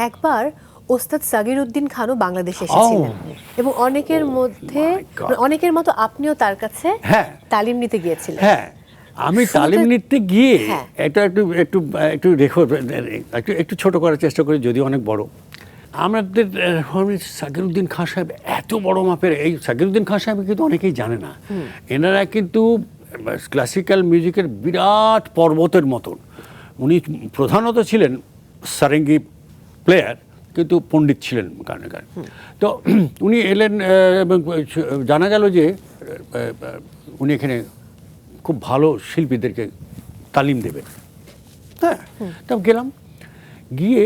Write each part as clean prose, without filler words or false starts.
একবার ওস্তাদ সাগিরউদ্দিন খানও বাংলাদেশে এসেছিলেন এবং অনেকের মতো আপনিও তার কাছে তালিম নিতে গিয়েছিলেন। হ্যাঁ, আমি তালিম নিতে গিয়ে এটা একটু একটু ছোট করার চেষ্টা করি, যদিও অনেক বড়। আমাদের সাগিরউদ্দিন খান সাহেব এত বড় মাপের, এই সাগিরউদ্দিন খান সাহেব কিন্তু অনেকেই জানে না, এনারা কিন্তু ক্লাসিক্যাল মিউজিকের বিরাট পর্বতের মতন। উনি প্রধানত ছিলেন সারেঙ্গি প্লেয়ার, কিন্তু পণ্ডিত ছিলেন গানে গানে। তো উনি এলেন এবং জানা গেল যে উনি এখানে খুব ভালো শিল্পীদেরকে তালিম দেবেন। হ্যাঁ, তা গেলাম, গিয়ে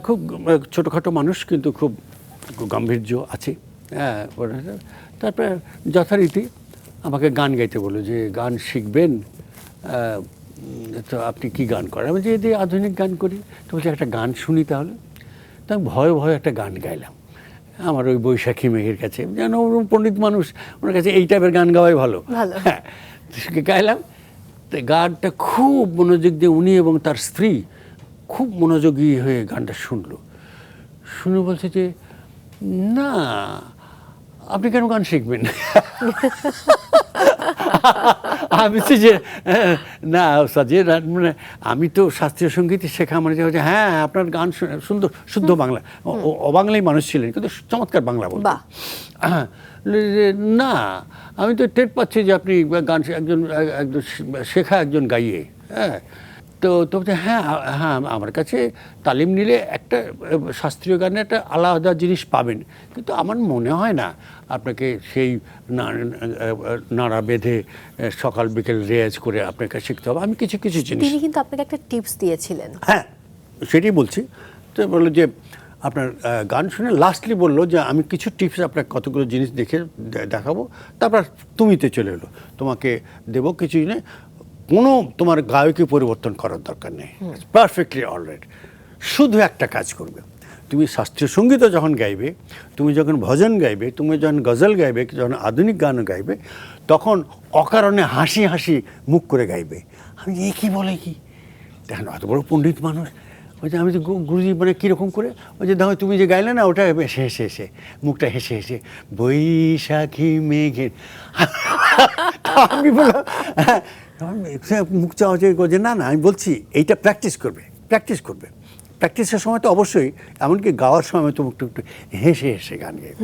খুব ছোটোখাটো মানুষ, কিন্তু খুব গাম্ভীর্য আছে। হ্যাঁ, তারপরে যথারীতি আমাকে গান গাইতে বললো যে গান শিখবেন, তো আপনি কি গান করেন? আমি যে আধুনিক গান করি। তো বলছি একটা গান শুনি তাহলে। তো আমি ভয়ে ভয়ে একটা গান গাইলাম আমার ওই বৈশাখী মেঘের কাছে, যেন পণ্ডিত মানুষ, ওনার কাছে এই টাইপের গান গাওয়াই ভালো। হ্যাঁ, গাইলাম। তো গানটা খুব মনোযোগ দিয়ে উনি এবং তার স্ত্রী খুব মনোযোগী হয়ে গানটা শুনলো। শুনে বলছে যে না, আপনি কেন গান শিখবেন? আমি বলছি যে না সাজিয়ে, মানে আমি তো শাস্ত্রীয় সঙ্গীত শেখা, মানে যে হ্যাঁ আপনার গান সুন্দর, শুদ্ধ বাংলা। অবাংলাই মানুষ ছিলেন, কিন্তু চমৎকার বাংলা বলতেন। না, আমি তো টের পাচ্ছি যে আপনি গান একজন শেখা একজন গাইয়ে। হ্যাঁ, তো হ্যাঁ হ্যাঁ, আমার কাছে তালিম নিলে একটা শাস্ত্রীয় গানে একটা আলাদা জিনিস পাবেন, কিন্তু আমার মনে হয় না আপনাকে সেই নাড়া বেঁধে সকাল বিকেল রেয়াজ করে আপনাকে শিখতে হবে। আমি কিছু কিছু জিনিস, তিনি কিন্তু আপনাকে একটা টিপস দিয়েছিলেন। হ্যাঁ, সেটাই বলছি। তো বললো যে আপনার গান শুনে লাস্টলি বললো যে আমি কিছু টিপস আপনাকে কতগুলো জিনিস দেখাবো, তারপর তুমিতে চলে এলো, তোমাকে দেবো কিছু জিনিস, কোনো তোমার গায়কী পরিবর্তন করার দরকার নেই, পারফেক্টলি অলরাইট। শুধু একটা কাজ করবে, তুমি শাস্ত্রীয় সঙ্গীতও যখন গাইবে, তুমি যখন ভজন গাইবে, তুমি যখন গজল গাইবে, যখন আধুনিক গানও গাইবে, তখন অকারণে হাসি হাসি মুখ করে গাইবে। আমি এ কী বলে কি, দেখেন এত বড় পণ্ডিত মানুষ। ওই যে আমি যে গুরুজি, মানে কীরকম করে, ওই যে দেখো তুমি যে গাইলে না, ওটা হেসে হেসে হেসে মুখটা হেসে হেসে বৈশাখী মেঘের। আমি বললাম মুখ চাওয়া যে না না, আমি বলছি এইটা প্র্যাকটিস করবে। প্র্যাকটিসের সময় তো অবশ্যই, এমনকি গাওয়ার সময় তো একটু হেসে হেসে গান গাইবে।